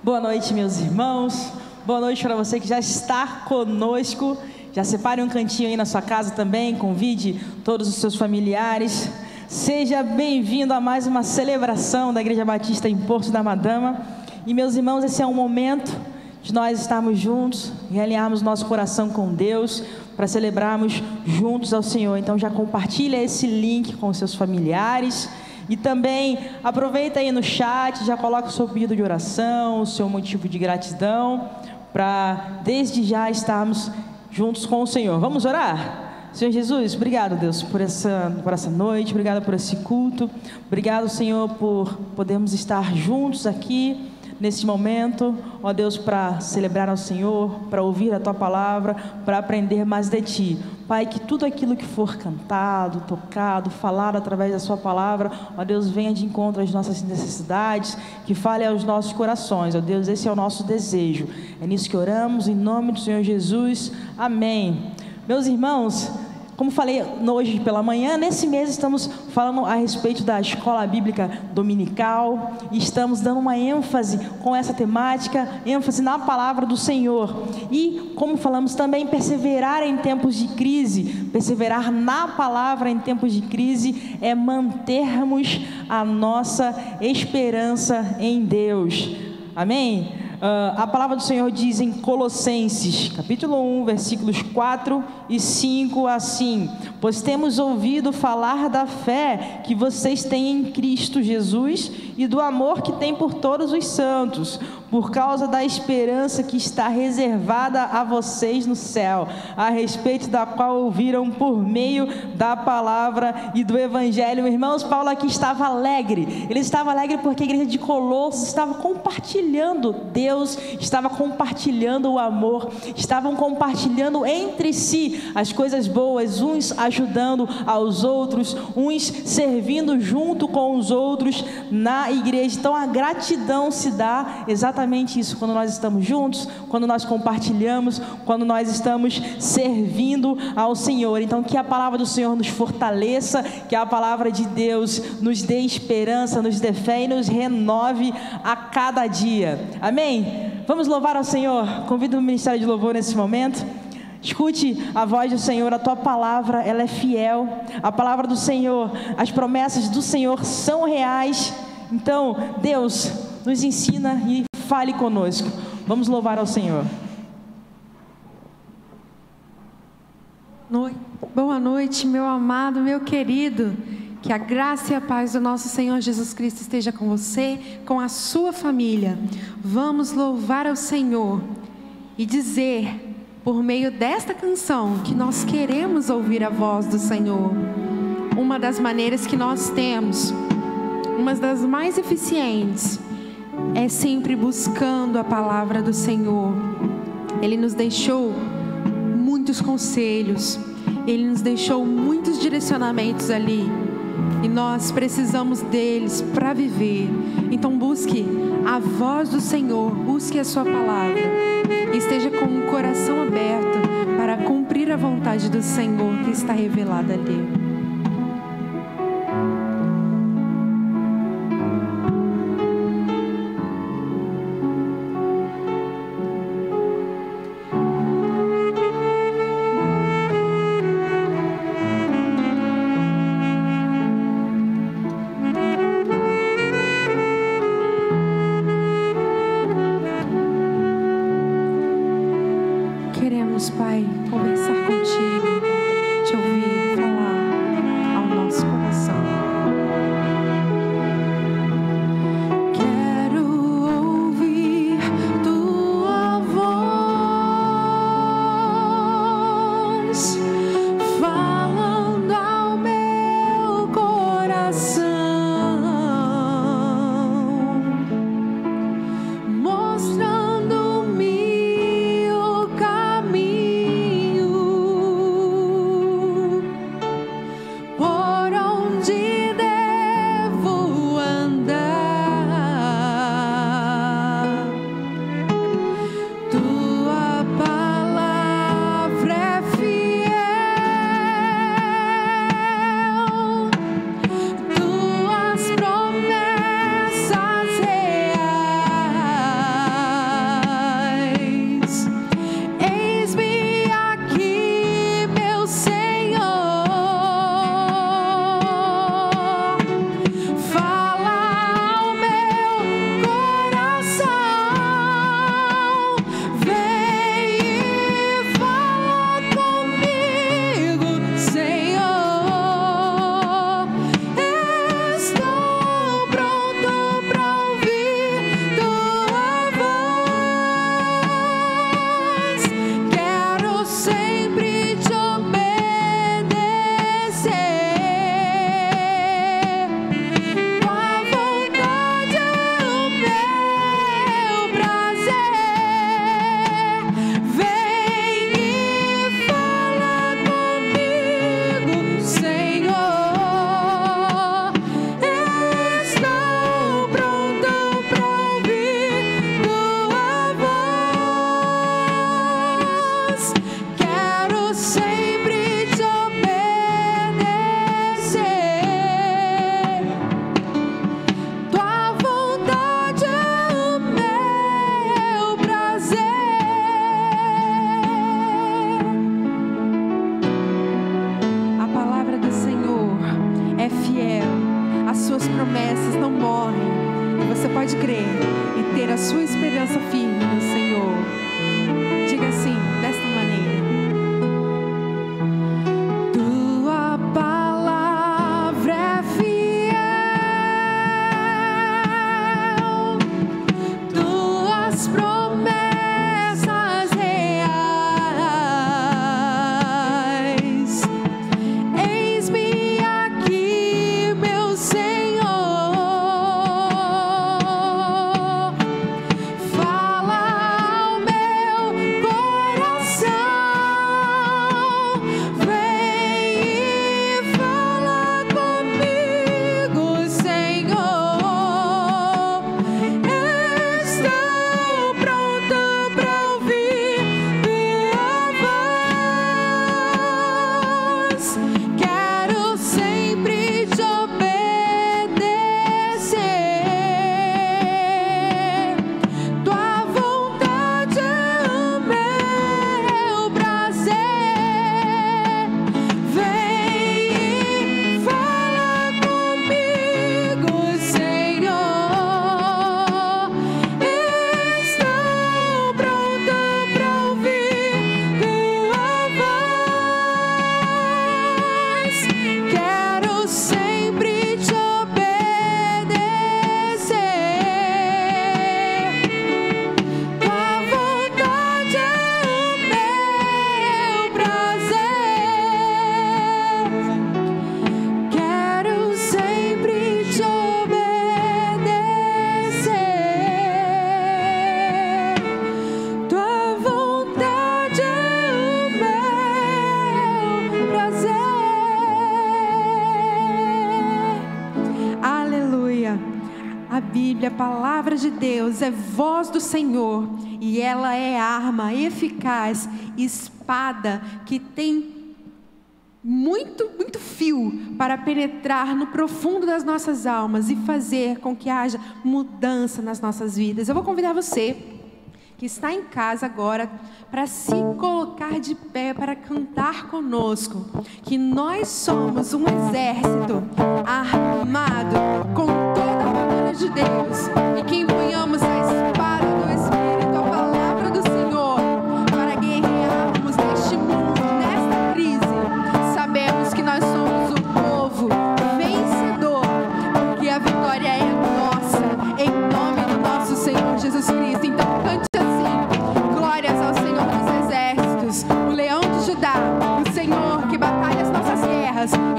Boa noite, meus irmãos. Boa noite para você que já está conosco. Já separe um cantinho aí na sua casa também. Convide todos os seus familiares. Seja bem-vindo a mais uma celebração da Igreja Batista em Porto da Madama. E, meus irmãos, esse é um momento de nós estarmos juntos e alinharmos nosso coração com Deus para celebrarmos juntos ao Senhor. Então, já compartilha esse link com os seus familiares. E também aproveita aí no chat, já coloca o seu pedido de oração, o seu motivo de gratidão, para desde já estarmos juntos com o Senhor. Vamos orar? Senhor Jesus, obrigado, Deus, por essa noite, obrigado por esse culto, obrigado, Senhor, por podermos estar juntos aqui nesse momento, ó Deus, para celebrar ao Senhor, para ouvir a Tua palavra, para aprender mais de Ti. Pai, que tudo aquilo que for cantado, tocado, falado através da Sua palavra, ó Deus, venha de encontro às nossas necessidades, que fale aos nossos corações, ó Deus, esse é o nosso desejo. É nisso que oramos, em nome do Senhor Jesus, amém. Meus irmãos, como falei hoje pela manhã, nesse mês estamos falando a respeito da escola bíblica dominical e estamos dando uma ênfase com essa temática, ênfase na palavra do Senhor. E como falamos também, perseverar em tempos de crise, perseverar na palavra em tempos de crise é mantermos a nossa esperança em Deus. Amém? A palavra do Senhor diz em Colossenses, capítulo 1, versículos 4 e 5, assim: pois temos ouvido falar da fé que vocês têm em Cristo Jesus e do amor que têm por todos os santos, por causa da esperança que está reservada a vocês no céu, a respeito da qual ouviram por meio da palavra e do evangelho. Irmãos, Paulo aqui estava alegre, ele estava alegre porque a igreja de Colossos estava compartilhando Deus, estava compartilhando o amor, estavam compartilhando entre si as coisas boas, uns ajudando aos outros, uns servindo junto com os outros na igreja. Então a gratidão se dá exatamente isso, quando nós estamos juntos, quando nós compartilhamos, quando nós estamos servindo ao Senhor. Então que a palavra do Senhor nos fortaleça, que a palavra de Deus nos dê esperança, nos dê fé e nos renove a cada dia. Amém? Vamos louvar ao Senhor. Convido o Ministério de Louvor nesse momento. Escute a voz do Senhor, a Tua palavra, ela é fiel. A palavra do Senhor, as promessas do Senhor são reais. Então, Deus nos ensina e fale conosco. Vamos louvar ao Senhor. Boa noite, meu amado, meu querido. Que a graça e a paz do nosso Senhor Jesus Cristo esteja com você, com a sua família. Vamos louvar ao Senhor e dizer, por meio desta canção, que nós queremos ouvir a voz do Senhor. Uma das maneiras que nós temos, uma das mais eficientes, é sempre buscando a palavra do Senhor. Ele nos deixou muitos conselhos, Ele nos deixou muitos direcionamentos ali, e nós precisamos deles para viver. Então busque a voz do Senhor, busque a sua palavra, e esteja com o coração aberto para cumprir a vontade do Senhor que está revelada ali. Queremos, Pai, conversar contigo, te ouvir falar ao nosso coração. Quero ouvir tua voz falando ao meu coração, mostrando-me o caminho por onde devo andar. Tua palavra é fiel, tuas promessas reais. Eis-me aqui, meu Senhor, fala ao meu coração, vem e fala comigo, Senhor. Estou pronto para ouvir tua voz. Quero sempre te obedecer. Tua vontade é o meu prazer. Vem e fala comigo, Senhor. Estou pronto para ouvir tua voz. Quero sempre te obedecer. Tua vontade é o meu prazer. A palavra do Senhor é fiel, as suas promessas não morrem. E você pode crer e ter a sua esperança firme no Senhor. Diga assim, desta maneira: tua palavra é fiel, tuas promessas reais. Eis-me aqui, meu Senhor, fala ao meu coração, vem e fala comigo, Senhor. Estou pronto para ouvir tua voz. Quero sempre te obedecer. Tua vontade é o meu prazer. Vem e fala comigo, Senhor. Estou pronto para ouvir tua voz. Quero sempre te obedecer. Tua vontade é o meu prazer. Quero sempre te obedecer. Tua vontade é o meu prazer. Aleluia. A Bíblia, a palavra de Deus, é voz do Senhor, e ela é arma eficaz, espada que tem muito fio para penetrar no profundo das nossas almas e fazer com que haja mudança nas nossas vidas. Eu vou convidar você que está em casa agora para se colocar de pé para cantar conosco, que nós somos um exército armado com toda a armadura de Deus, e que empunhamos a espada do Espírito, a palavra do Senhor, para guerrear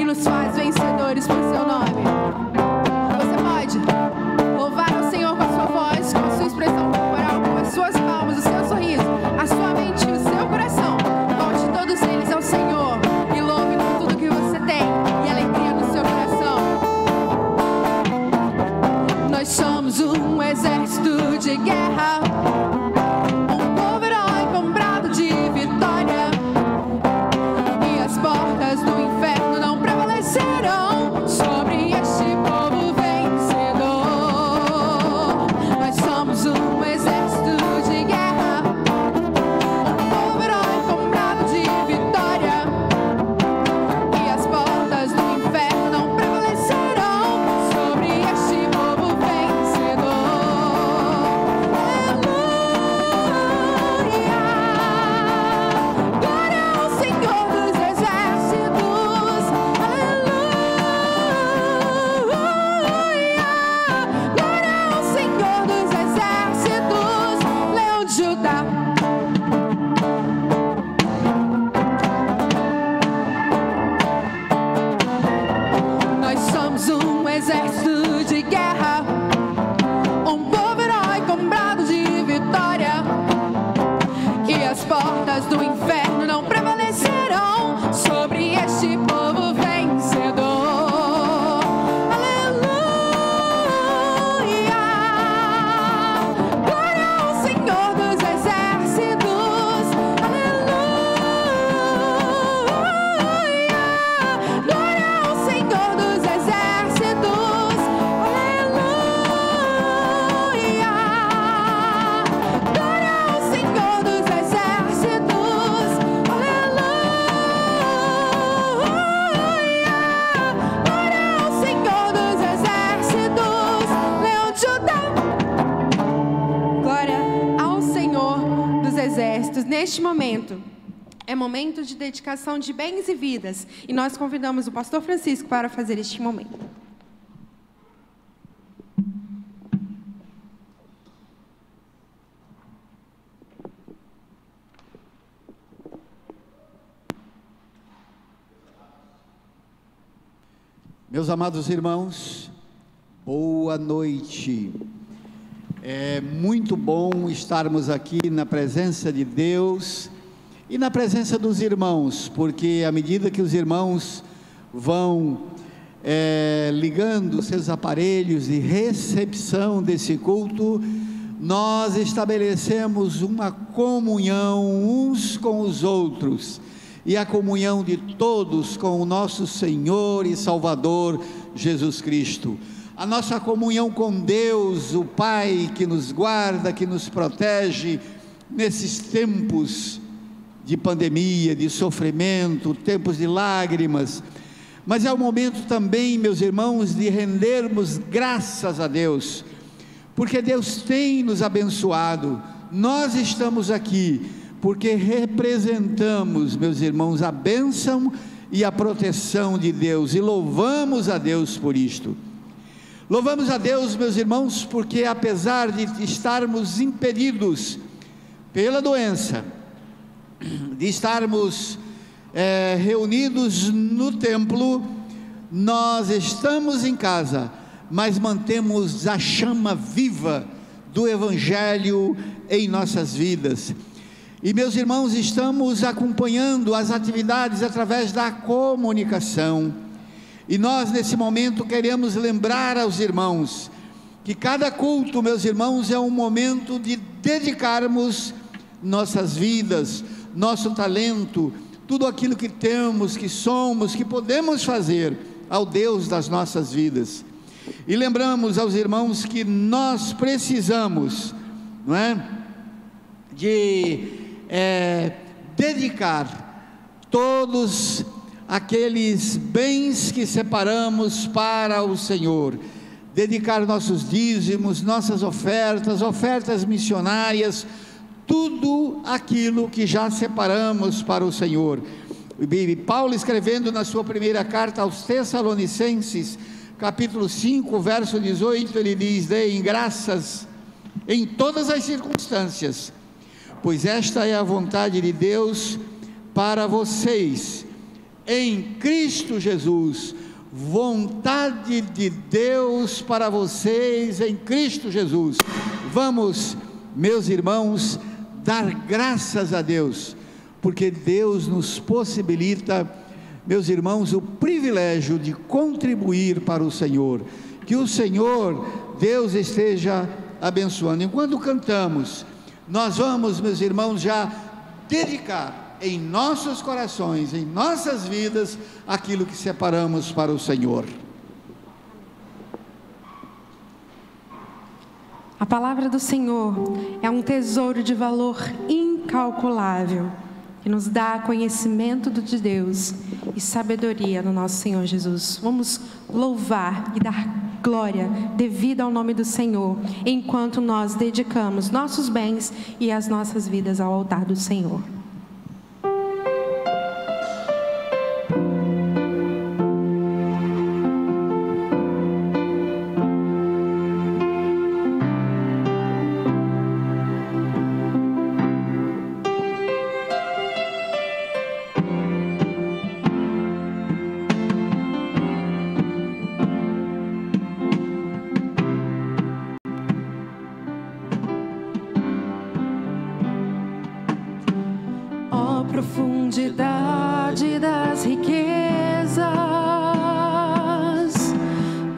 nos faz vencedores por seu nome. Você pode louvar ao Senhor com a sua voz, com a sua expressão corporal, com as suas palmas, o seu sorriso, a sua mente e o seu coração. Volte todos eles ao Senhor e louve com tudo que você tem e alegria no seu coração. Nós somos um exército de guerra, um povo herói comprado de vitória, e as portas do inferno não prevalecerão sobre este povo vencedor. Nós somos um exército de guerra, um povo herói comprado de vitória, e as portas do inferno não prevalecerão sobre este povo vencedor. Aleluia! Glória ao Senhor dos exércitos. Aleluia! Glória ao Senhor dos exércitos, Leão de Judá. Nós somos um exército de guerra, um povo herói comprado de vitória, e as portas do inferno não prevalecerão sobre este povo vencedor. Aleluia! Glória ao Senhor dos exércitos. Aleluia! Glória ao Senhor dos exércitos. Aleluia! Glória ao Senhor dos exércitos. Aleluia! Glória ao Senhor dos exércitos, Leão de Judá. Glória ao Senhor dos exércitos. Neste momento, é momento de dedicação de bens e vidas, e nós convidamos o pastor Francisco para fazer este momento. Meus amados irmãos, boa noite. É muito bom estarmos aqui na presença de Deus e na presença dos irmãos, porque à medida que os irmãos vão ligando seus aparelhos de recepção desse culto, nós estabelecemos uma comunhão uns com os outros, e a comunhão de todos com o nosso Senhor e Salvador Jesus Cristo. A nossa comunhão com Deus, o Pai, que nos guarda, que nos protege nesses tempos de pandemia, de sofrimento, tempos de lágrimas. Mas é o momento também, meus irmãos, de rendermos graças a Deus, porque Deus tem nos abençoado. Nós estamos aqui porque representamos, meus irmãos, a bênção e a proteção de Deus, e louvamos a Deus por isto. Louvamos a Deus, meus irmãos, porque apesar de estarmos impedidos pela doença, de estarmos reunidos no templo, nós estamos em casa, mas mantemos a chama viva do Evangelho em nossas vidas. E meus irmãos, estamos acompanhando as atividades através da comunicação, e nós nesse momento queremos lembrar aos irmãos, que cada culto, meus irmãos, é um momento de dedicarmos nossas vidas, nosso talento, tudo aquilo que temos, que somos, que podemos fazer ao Deus das nossas vidas. E lembramos aos irmãos que nós precisamos, não é, de dedicar todos aqueles bens que separamos para o Senhor, dedicar nossos dízimos, nossas ofertas missionárias, tudo aquilo que já separamos para o Senhor. E Paulo, escrevendo na sua primeira carta aos Tessalonicenses, capítulo 5, verso 18, ele diz: deem graças em todas as circunstâncias, pois esta é a vontade de Deus para vocês em Cristo Jesus. Vontade de Deus para vocês em Cristo Jesus. Vamos, meus irmãos, dar graças a Deus, porque Deus nos possibilita, meus irmãos, o privilégio de contribuir para o Senhor. Que o Senhor, Deus, esteja abençoando. Enquanto cantamos, nós vamos, meus irmãos, já dedicar em nossos corações, em nossas vidas, aquilo que separamos para o Senhor. A palavra do Senhor é um tesouro de valor incalculável, que nos dá conhecimento de Deus e sabedoria no nosso Senhor Jesus. Vamos louvar e dar glória devida ao nome do Senhor, enquanto nós dedicamos nossos bens e as nossas vidas ao altar do Senhor. Profundidade das riquezas,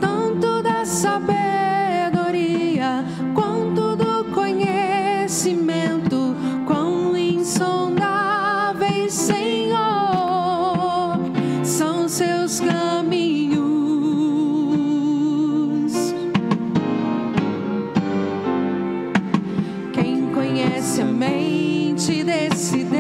tanto da sabedoria quanto do conhecimento, quão insondáveis, Senhor, são seus caminhos. Quem conhece a mente desse Deus?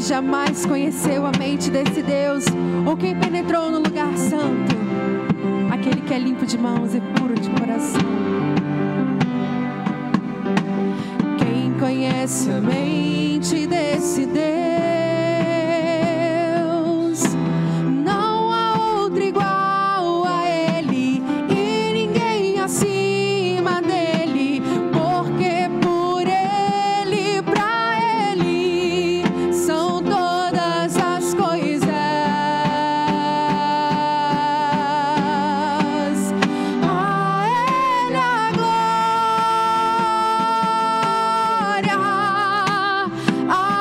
Jamais conheceu a mente desse Deus, ou quem penetrou no lugar santo, aquele que é limpo de mãos e puro de coração. Quem conhece a mente desse Deus, não há outro igual a Ele, e ninguém acima dele, porque por Ele, pra Ele, são todas as coisas. A Ele a glória, a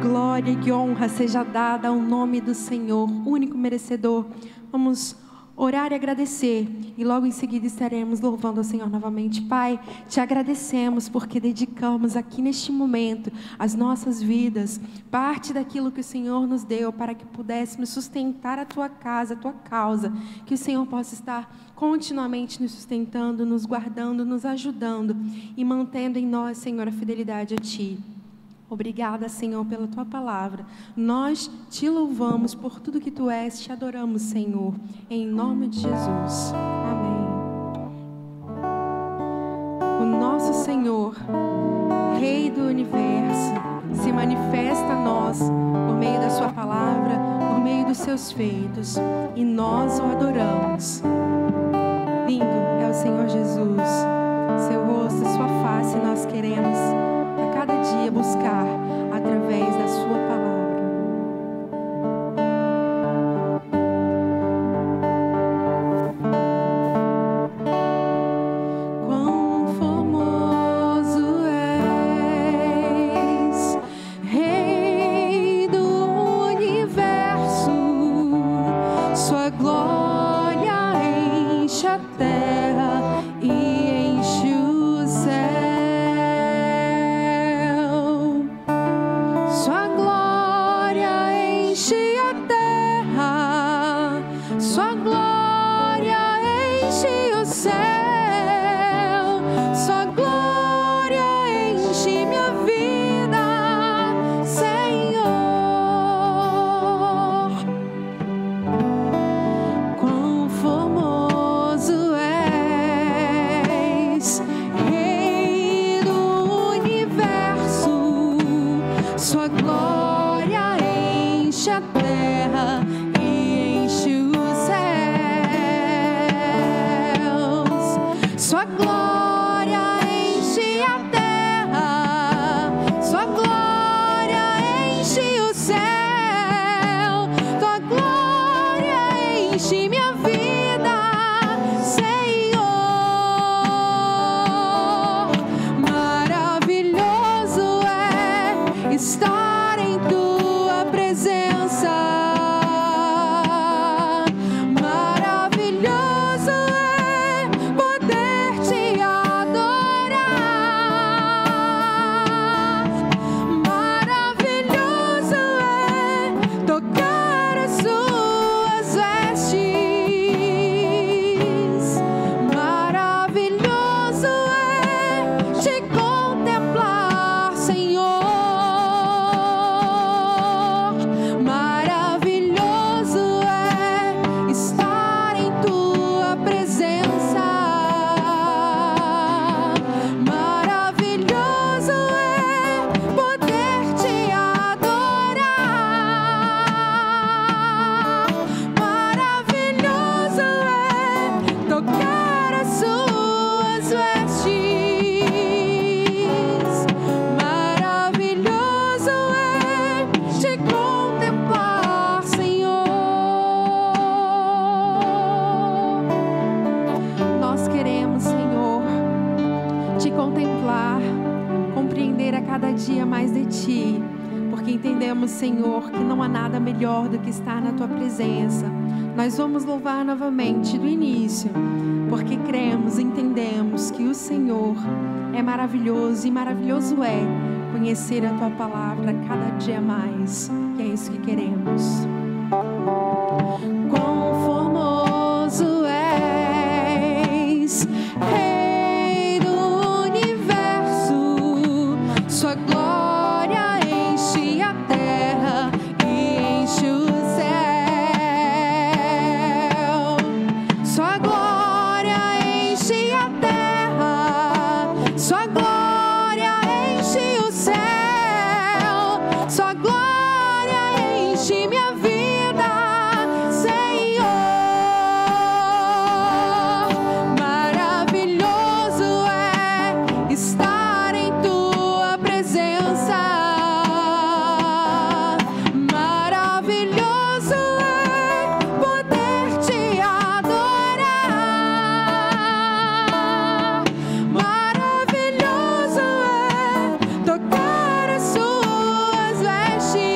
glória e honra seja dada ao nome do Senhor, único merecedor. Vamos orar e agradecer, e logo em seguida estaremos louvando ao Senhor novamente. Pai, te agradecemos porque dedicamos aqui neste momento as nossas vidas, parte daquilo que o Senhor nos deu para que pudéssemos sustentar a tua casa, a tua causa, que o Senhor possa estar continuamente nos sustentando, nos guardando, nos ajudando e mantendo em nós, Senhor, a fidelidade a ti. Obrigada, Senhor, pela tua palavra. Nós te louvamos por tudo que tu és, te adoramos, Senhor, em nome de Jesus. Amém. O nosso Senhor, Rei do Universo, se manifesta a nós por meio da sua palavra, por meio dos seus feitos, e nós o adoramos. Lindo é o Senhor Jesus, seu rosto, sua face nós queremos a cada dia buscar através da sua palavra. Quão formoso és, Rei do Universo, sua glória enche a terra e enche o céu. Sua glória enche a terra, sua glória enche o céu, sua glória enche minha vida, Senhor. Quão formoso és, Rei do Universo, sua glória enche a terra e enche os céus. Sua glória enche a terra, sua glória enche o céu, tua glória enche minha vida, Senhor. Maravilhoso é estar em tua presença. Maravilhoso é poder te adorar. Maravilhoso é tocar as suas vestes. Maravilhoso é te contemplar, Senhor. Maravilhoso é estar em tua presença. Maravilhoso é poder te adorar. Maravilhoso é tocar as suas vestes. Maravilhoso é te contemplar, Senhor. Nós queremos, Senhor, te contemplar, compreender a cada dia mais de ti, porque entendemos, Senhor, que não há nada melhor do que estar na tua presença. Nós vamos louvar novamente do início, porque cremos, entendemos que o Senhor é maravilhoso e maravilhoso é conhecer a tua palavra cada dia mais, que é isso que queremos. Quão formoso és, Rei do Universo, sua glória enche a terra e enche o céu. Sua glória enche a terra, sua glória enche o céu, sua glória enche minha vida, Senhor. Maravilhoso é estar em tua presença. Maravilhoso é poder te adorar. Maravilhoso é tocar as suas vestes.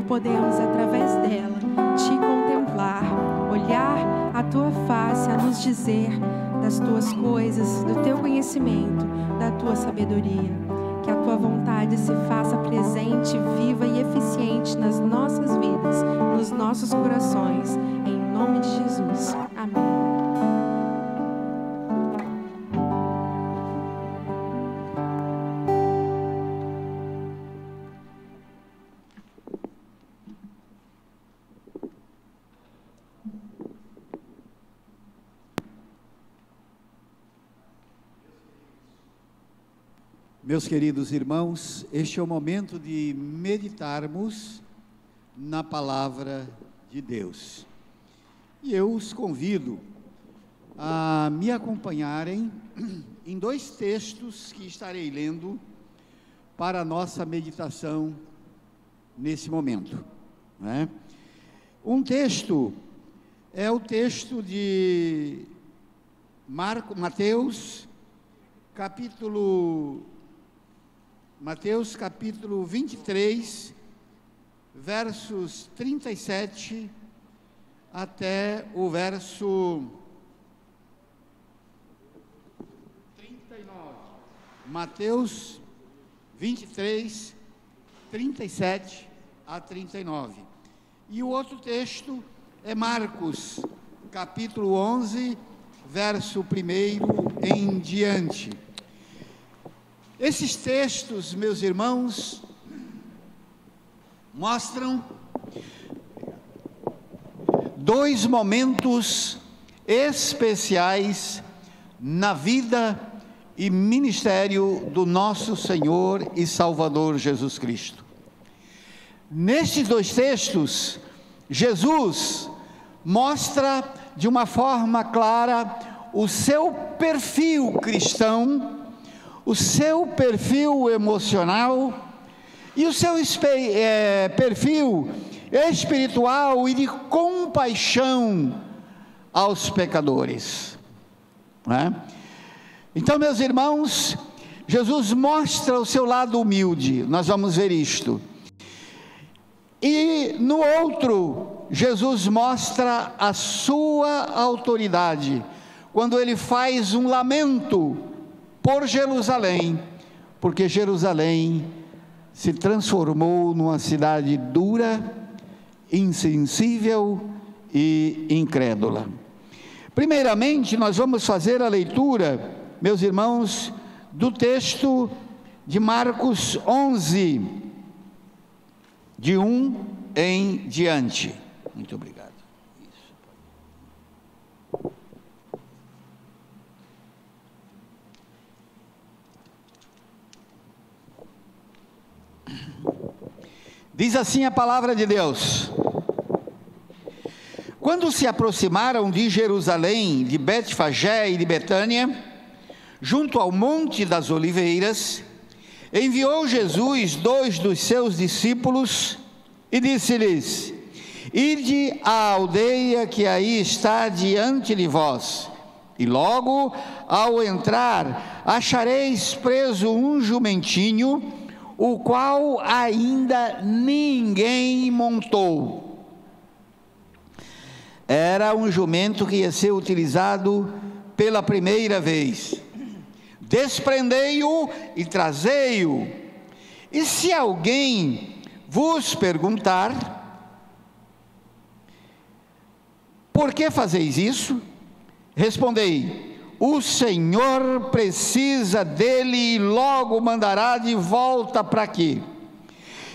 podemos, através dela, te contemplar, olhar a tua face, a nos dizer das tuas coisas, do teu conhecimento, da tua sabedoria. Que a tua vontade se faça presente, viva e eficiente nas nossas vidas, nos nossos corações, em nome de Jesus. Amém. Meus queridos irmãos, este é o momento de meditarmos na palavra de Deus. E eu os convido a me acompanharem em dois textos que estarei lendo para a nossa meditação nesse momento, né? Um texto é o texto de Mateus, capítulo 23, versos 37 até o verso 39. Mateus 23, 37 a 39. E o outro texto é Marcos, capítulo 11, verso 1 em diante. Esses textos, meus irmãos, mostram dois momentos especiais na vida e ministério do nosso Senhor e Salvador Jesus Cristo. Nestes dois textos, Jesus mostra de uma forma clara o seu perfil cristão, o seu perfil emocional e o seu perfil espiritual e de compaixão aos pecadores, né? Então, meus irmãos, Jesus mostra o seu lado humilde, nós vamos ver isto. E no outro, Jesus mostra a sua autoridade, quando ele faz um lamento por Jerusalém, porque Jerusalém se transformou numa cidade dura, insensível e incrédula. Primeiramente, nós vamos fazer a leitura, meus irmãos, do texto de Marcos 11, de 1 em diante. Muito obrigado. Diz assim a palavra de Deus: quando se aproximaram de Jerusalém, de Betfagé e de Betânia, junto ao Monte das Oliveiras, enviou Jesus 2 dos seus discípulos e disse-lhes: ide à aldeia que aí está diante de vós, e logo ao entrar achareis preso um jumentinho, o qual ainda ninguém montou. Era um jumento que ia ser utilizado pela primeira vez. Desprendei-o e trazei-o. E se alguém vos perguntar: por que fazeis isso? Respondei: o Senhor precisa dele e logo mandará de volta para aqui.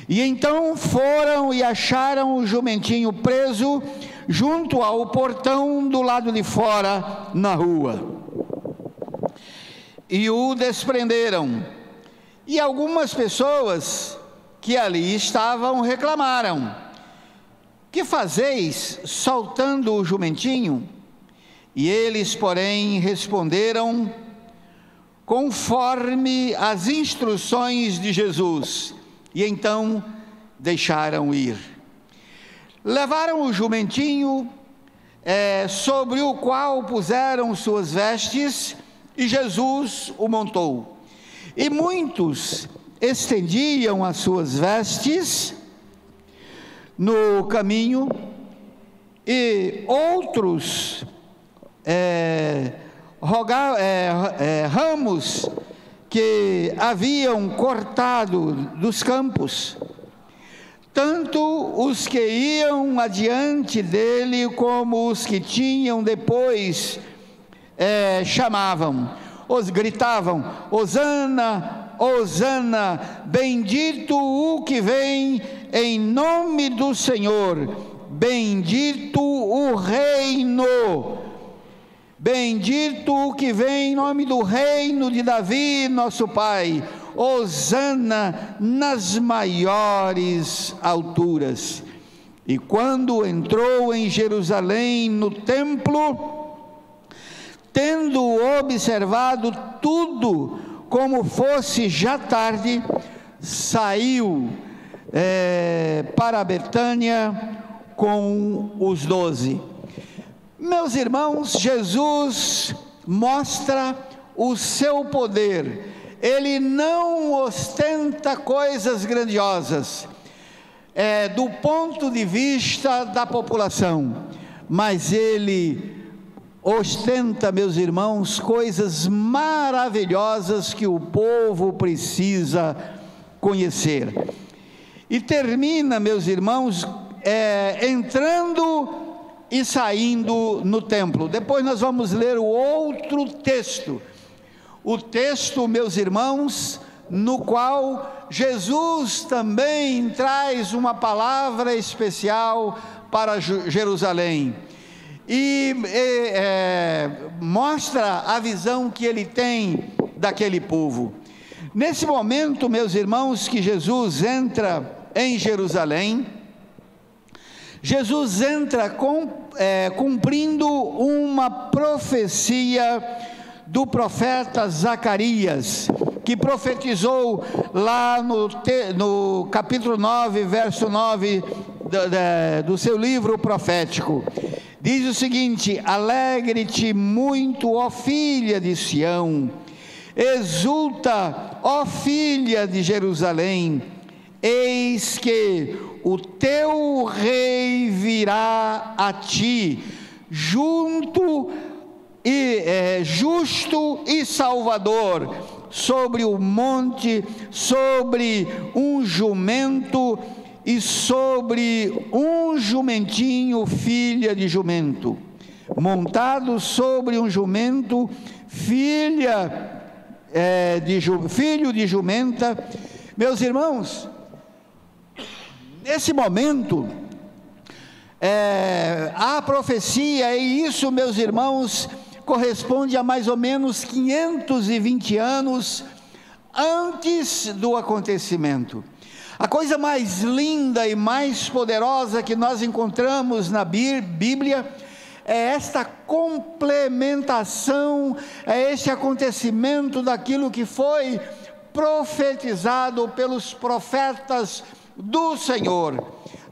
E então foram e acharam o jumentinho preso junto ao portão do lado de fora, na rua. E o desprenderam. E algumas pessoas que ali estavam reclamaram: que fazeis soltando o jumentinho? E eles, porém, responderam conforme as instruções de Jesus, e então deixaram ir. Levaram o jumentinho, sobre o qual puseram suas vestes, e Jesus o montou. E muitos estendiam as suas vestes no caminho, e outros ramos que haviam cortado dos campos. Tanto os que iam adiante dele, como os que tinham depois, gritavam: Hosana, Hosana, bendito o que vem em nome do Senhor, bendito o reino, bendito o que vem em nome do reino de Davi, nosso pai. Hosana nas maiores alturas. E quando entrou em Jerusalém, no templo, tendo observado tudo, como fosse já tarde, saiu para Betânia com os 12. Meus irmãos, Jesus mostra o seu poder. Ele não ostenta coisas grandiosas, do ponto de vista da população, mas ele ostenta, meus irmãos, coisas maravilhosas que o povo precisa conhecer. E termina, meus irmãos, entrando e saindo no templo. Depois nós vamos ler o outro texto. O texto, meus irmãos, no qual Jesus também traz uma palavra especial para Jerusalém. E mostra a visão que ele tem daquele povo. Nesse momento, meus irmãos, que Jesus entra em Jerusalém, Jesus entra cumprindo uma profecia do profeta Zacarias, que profetizou lá no capítulo 9, verso 9 do seu livro profético. Diz o seguinte: alegre-te muito, ó filha de Sião, exulta, ó filha de Jerusalém, eis que o teu rei virá a ti, justo e salvador, sobre o monte, sobre um jumento, e sobre um jumentinho, filha de jumento, montado sobre um jumento, filho de jumenta. Meus irmãos, nesse momento, a profecia, e isso, meus irmãos, corresponde a mais ou menos 520 anos antes do acontecimento. A coisa mais linda e mais poderosa que nós encontramos na Bíblia é esta complementação, é este acontecimento daquilo que foi profetizado pelos profetas do Senhor.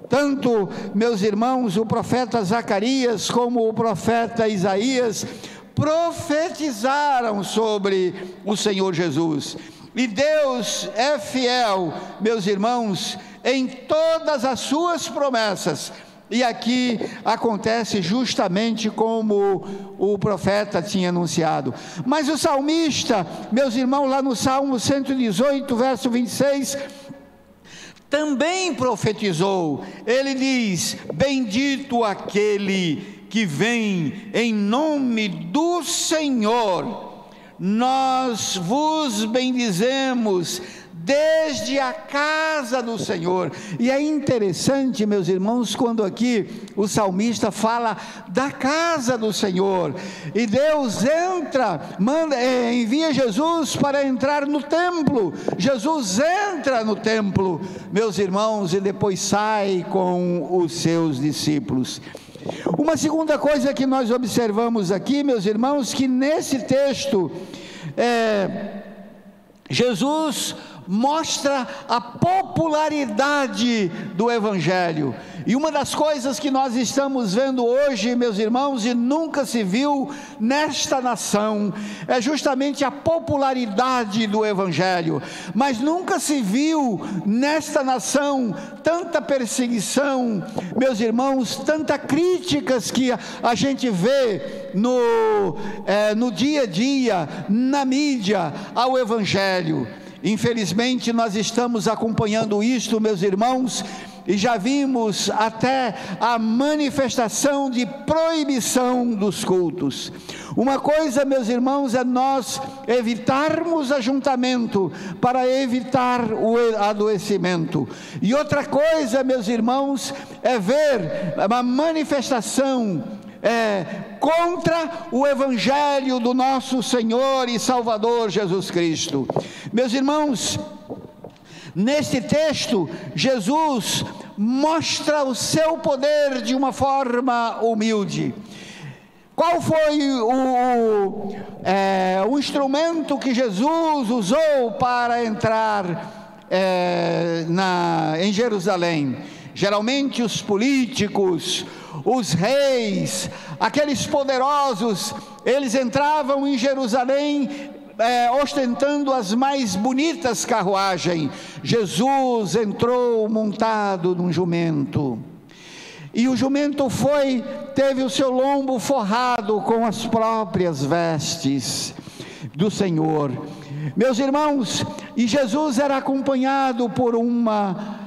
Tanto, meus irmãos, o profeta Zacarias como o profeta Isaías profetizaram sobre o Senhor Jesus. E Deus é fiel, meus irmãos, em todas as suas promessas. E aqui acontece justamente como o profeta tinha anunciado. Mas o salmista, meus irmãos, lá no Salmo 118, verso 26, também profetizou. Ele diz: bendito aquele que vem em nome do Senhor, nós vos bendizemos desde a casa do Senhor. E é interessante, meus irmãos, quando aqui o salmista fala da casa do Senhor, e Deus envia Jesus para entrar no templo. Jesus entra no templo, meus irmãos, e depois sai com os seus discípulos. Uma segunda coisa que nós observamos aqui, meus irmãos, que nesse texto Jesus mostra a popularidade do Evangelho. E uma das coisas que nós estamos vendo hoje, meus irmãos, e nunca se viu nesta nação, é justamente a popularidade do Evangelho. Mas nunca se viu nesta nação tanta perseguição, meus irmãos, tanta críticas que a gente vê no dia a dia, na mídia, ao Evangelho. Infelizmente nós estamos acompanhando isto, meus irmãos, e já vimos até a manifestação de proibição dos cultos. Uma coisa, meus irmãos, é nós evitarmos ajuntamento para evitar o adoecimento. E outra coisa, meus irmãos, é ver uma manifestação contra o Evangelho do nosso Senhor e Salvador Jesus Cristo. Meus irmãos, neste texto, Jesus mostra o seu poder de uma forma humilde. Qual foi o instrumento que Jesus usou para entrar em Jerusalém? Geralmente os políticos, os reis, aqueles poderosos, eles entravam em Jerusalém ostentando as mais bonitas carruagens. Jesus entrou montado num jumento, e o jumento teve o seu lombo forrado com as próprias vestes do Senhor. Meus irmãos, e Jesus era acompanhado por uma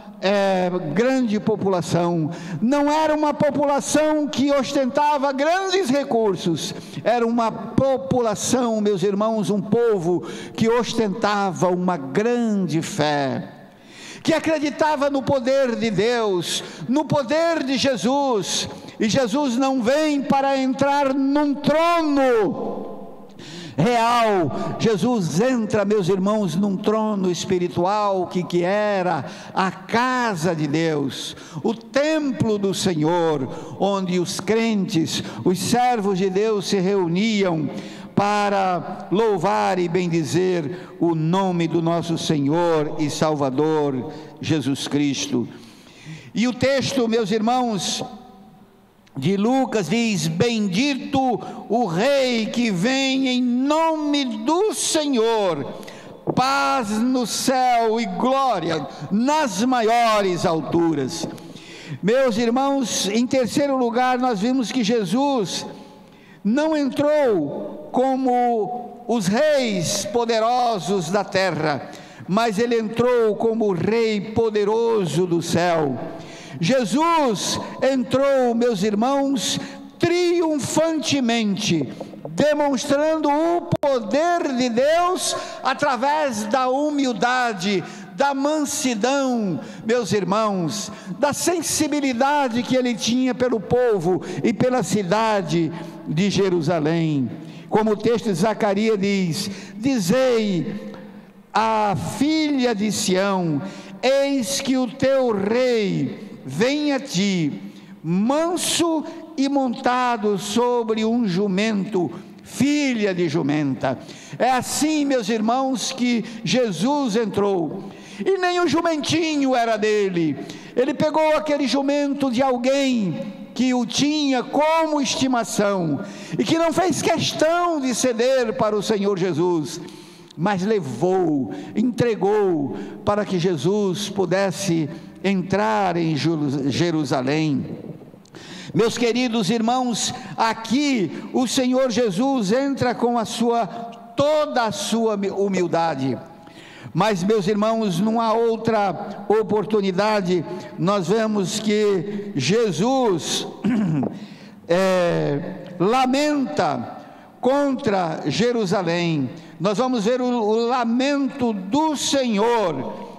grande população. Não era uma população que ostentava grandes recursos, era uma população, meus irmãos, um povo que ostentava uma grande fé, que acreditava no poder de Deus, no poder de Jesus. E Jesus não vem para entrar num trono real. Jesus entra, meus irmãos, num trono espiritual que era a casa de Deus, o templo do Senhor, onde os crentes, os servos de Deus se reuniam para louvar e bendizer o nome do nosso Senhor e Salvador Jesus Cristo. E o texto, meus irmãos, de Lucas diz: bendito o Rei que vem em nome do Senhor, paz no céu e glória nas maiores alturas. Meus irmãos, em terceiro lugar, nós vimos que Jesus não entrou como os reis poderosos da terra, mas ele entrou como o Rei poderoso do céu. Jesus entrou, meus irmãos, triunfantemente, demonstrando o poder de Deus através da humildade, da mansidão, meus irmãos, da sensibilidade que ele tinha pelo povo e pela cidade de Jerusalém. Como o texto de Zacarias diz: dizei à filha de Sião, eis que o teu rei vem a ti, manso e montado sobre um jumento, filha de jumenta. É assim, meus irmãos, que Jesus entrou, e nem o jumentinho era dele. Ele pegou aquele jumento de alguém que o tinha como estimação, e que não fez questão de ceder para o Senhor Jesus, mas levou, entregou, para que Jesus pudesse entrar em Jerusalém. Meus queridos irmãos, aqui o Senhor Jesus entra com toda a sua humildade. Mas, meus irmãos, numa outra oportunidade, nós vemos que Jesus lamenta contra Jerusalém. Nós vamos ver o lamento do Senhor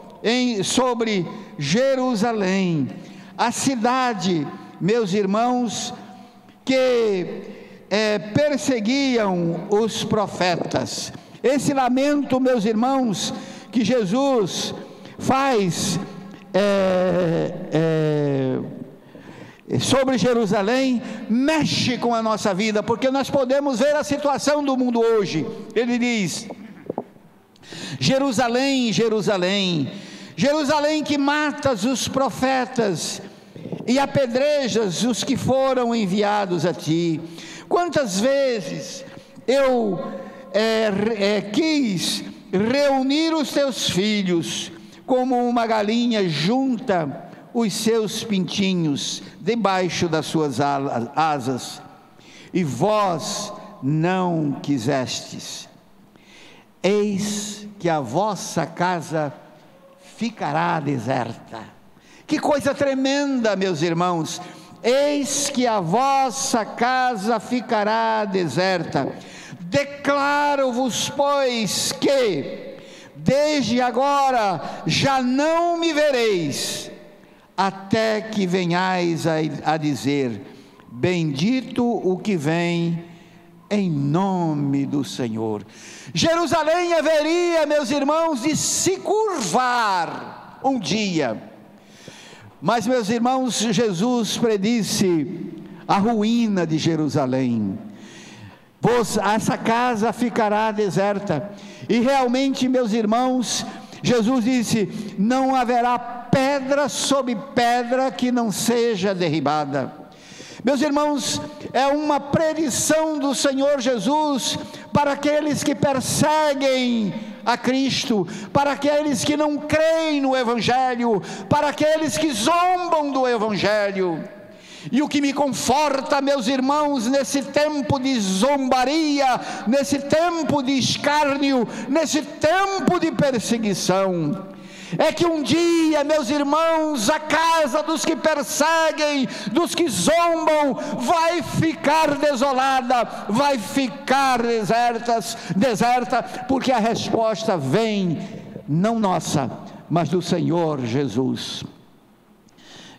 sobre Jerusalém, a cidade, meus irmãos, que perseguiam os profetas. Esse lamento, meus irmãos, que Jesus faz sobre Jerusalém, mexe com a nossa vida, porque nós podemos ver a situação do mundo hoje. Ele diz: Jerusalém, Jerusalém, Jerusalém, que matas os profetas e apedrejas os que foram enviados a ti. Quantas vezes eu quis reunir os teus filhos, como uma galinha junta os seus pintinhos debaixo das suas asas, e vós não quisestes. Eis que a vossa casa ficará deserta. Que coisa tremenda, meus irmãos! Eis que a vossa casa ficará deserta. Declaro-vos, pois, que desde agora já não me vereis, até que venhais a dizer: bendito o que vem em nome do Senhor. Jerusalém haveria, meus irmãos, de se curvar um dia. Mas, meus irmãos, Jesus predisse a ruína de Jerusalém. Essa casa ficará deserta. E realmente, meus irmãos, Jesus disse: não haverá pedra sobre pedra que não seja derribada. Meus irmãos, é uma predição do Senhor Jesus para aqueles que perseguem a Cristo, para aqueles que não creem no Evangelho, para aqueles que zombam do Evangelho. E o que me conforta, meus irmãos, nesse tempo de zombaria, nesse tempo de escárnio, nesse tempo de perseguição, é que um dia, meus irmãos, a casa dos que perseguem, dos que zombam, vai ficar desolada, vai ficar deserta, porque a resposta vem, não nossa, mas do Senhor Jesus.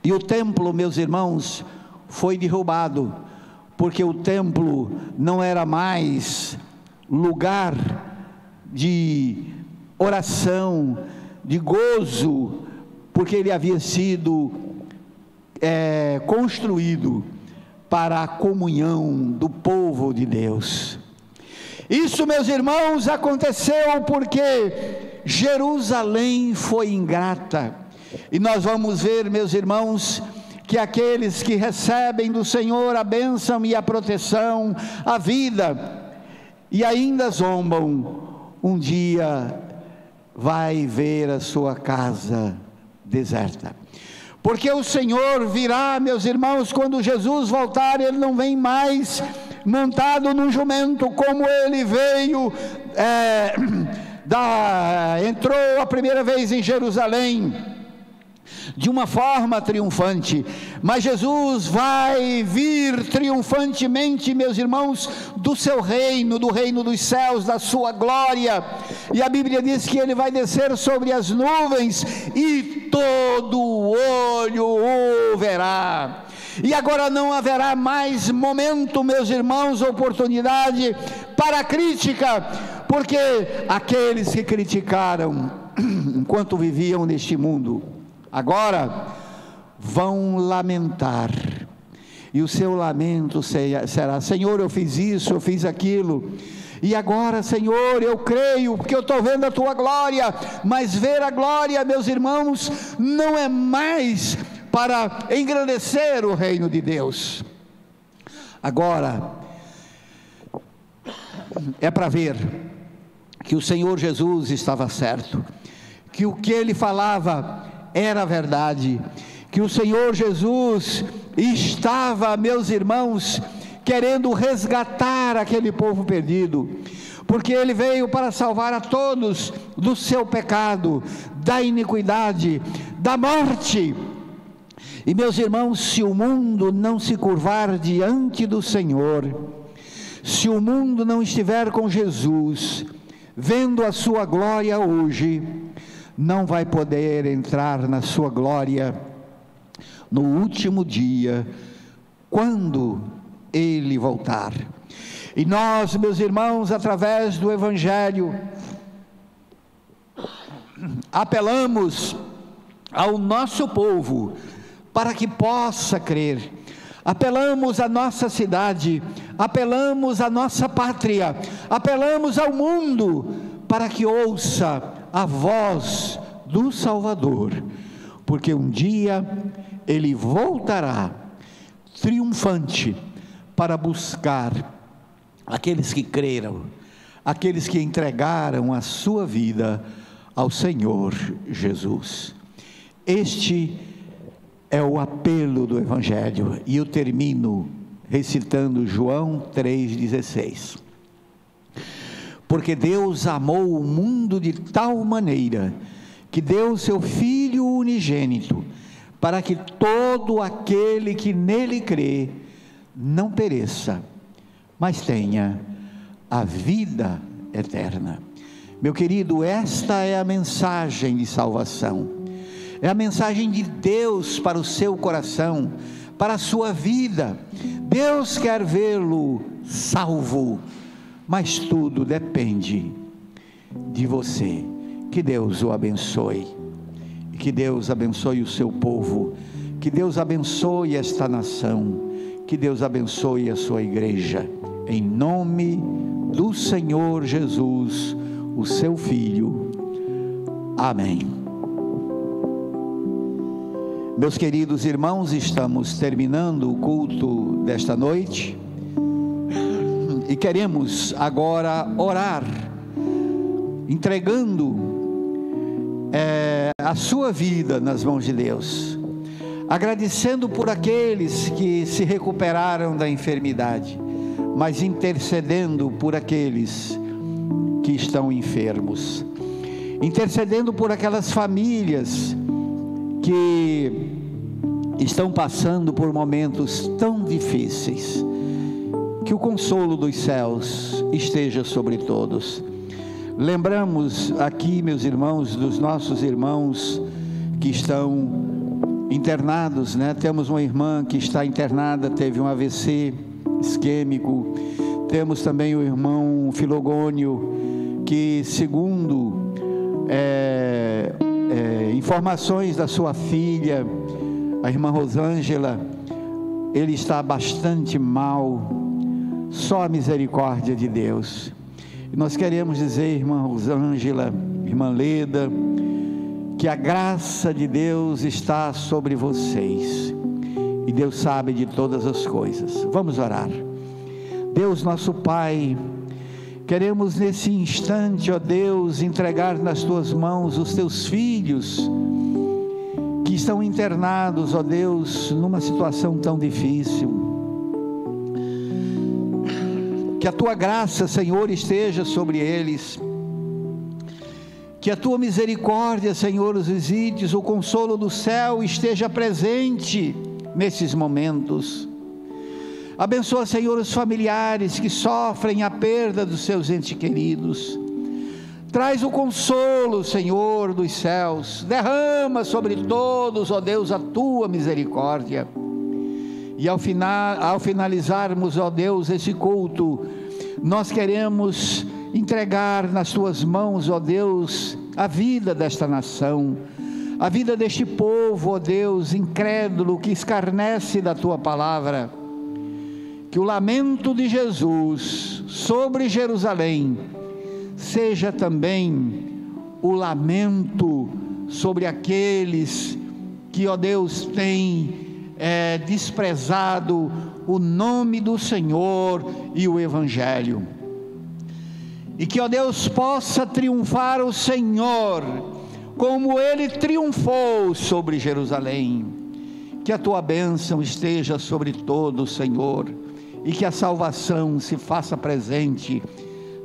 E o templo, meus irmãos, foi derrubado, porque o templo não era mais lugar de oração, de gozo, porque ele havia sido construído para a comunhão do povo de Deus. Isso, meus irmãos, aconteceu porque Jerusalém foi ingrata. E nós vamos ver, meus irmãos, que aqueles que recebem do Senhor a bênção e a proteção, a vida, e ainda zombam, um dia vai ver a sua casa deserta. Porque o Senhor virá, meus irmãos, quando Jesus voltar, Ele não vem mais montado num jumento, como Ele veio, entrou a primeira vez em Jerusalém, de uma forma triunfante, mas Jesus vai vir triunfantemente, meus irmãos, do seu reino, do reino dos céus, da sua glória, e a Bíblia diz que Ele vai descer sobre as nuvens, e todo olho o verá. E agora não haverá mais momento, meus irmãos, oportunidade para crítica, porque aqueles que criticaram enquanto viviam neste mundo, agora vão lamentar, e o seu lamento será: Senhor, eu fiz isso, eu fiz aquilo, e agora, Senhor, eu creio, porque eu estou vendo a Tua glória. Mas ver a glória, meus irmãos, não é mais para engrandecer o reino de Deus. Agora é para ver que o Senhor Jesus estava certo, que o que Ele falava era verdade, que o Senhor Jesus estava, meus irmãos, querendo resgatar aquele povo perdido, porque Ele veio para salvar a todos do seu pecado, da iniquidade, da morte. E, meus irmãos, se o mundo não se curvar diante do Senhor, se o mundo não estiver com Jesus, vendo a sua glória hoje, não vai poder entrar na sua glória no último dia, quando Ele voltar. E nós, meus irmãos, através do Evangelho, apelamos ao nosso povo para que possa crer. Apelamos à nossa cidade, apelamos à nossa pátria, apelamos ao mundo para que ouça a voz do Salvador, porque um dia ele voltará triunfante para buscar aqueles que creram, aqueles que entregaram a sua vida ao Senhor Jesus. Este é o apelo do Evangelho, e eu termino recitando João 3,16. Porque Deus amou o mundo de tal maneira, que deu o seu Filho unigênito, para que todo aquele que nele crê, não pereça, mas tenha a vida eterna. Meu querido, esta é a mensagem de salvação, é a mensagem de Deus para o seu coração, para a sua vida. Deus quer vê-lo salvo, mas tudo depende de você. Que Deus o abençoe, que Deus abençoe o seu povo, que Deus abençoe esta nação, que Deus abençoe a sua igreja, em nome do Senhor Jesus, o seu Filho. Amém. Meus queridos irmãos, estamos terminando o culto desta noite e queremos agora orar, entregando a sua vida nas mãos de Deus, agradecendo por aqueles que se recuperaram da enfermidade, mas intercedendo por aqueles que estão enfermos, intercedendo por aquelas famílias que estão passando por momentos tão difíceis. Que o consolo dos céus esteja sobre todos. Lembramos aqui, meus irmãos, dos nossos irmãos que estão internados, né? Temos uma irmã que está internada, teve um AVC isquêmico. Temos também o irmão Filogônio, que segundo informações da sua filha, a irmã Rosângela, ele está bastante mal. Só a misericórdia de Deus. E nós queremos dizer, irmã Rosângela, irmã Leda, que a graça de Deus está sobre vocês, e Deus sabe de todas as coisas. Vamos orar. Deus nosso Pai, queremos nesse instante, ó Deus, entregar nas tuas mãos os teus filhos que estão internados, ó Deus, numa situação tão difícil. Que a tua graça, Senhor, esteja sobre eles, que a tua misericórdia, Senhor, os visites, o consolo do céu esteja presente nesses momentos. Abençoa, Senhor, os familiares que sofrem a perda dos seus entes queridos. Traz o consolo, Senhor, dos céus. Derrama sobre todos, ó Deus, a tua misericórdia. E ao finalizarmos, ó Deus, esse culto, nós queremos entregar nas tuas mãos, ó Deus, a vida desta nação, a vida deste povo, ó Deus, incrédulo, que escarnece da tua palavra. Que o lamento de Jesus sobre Jerusalém seja também o lamento sobre aqueles que, ó Deus, têm desprezado o nome do Senhor e o Evangelho. E que, ó Deus, possa triunfar o Senhor, como Ele triunfou sobre Jerusalém. Que a tua bênção esteja sobre todos, Senhor, e que a salvação se faça presente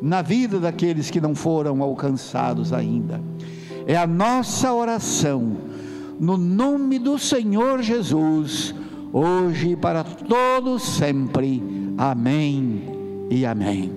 na vida daqueles que não foram alcançados ainda. É a nossa oração, no nome do Senhor Jesus, hoje e para todos sempre. Amém e amém.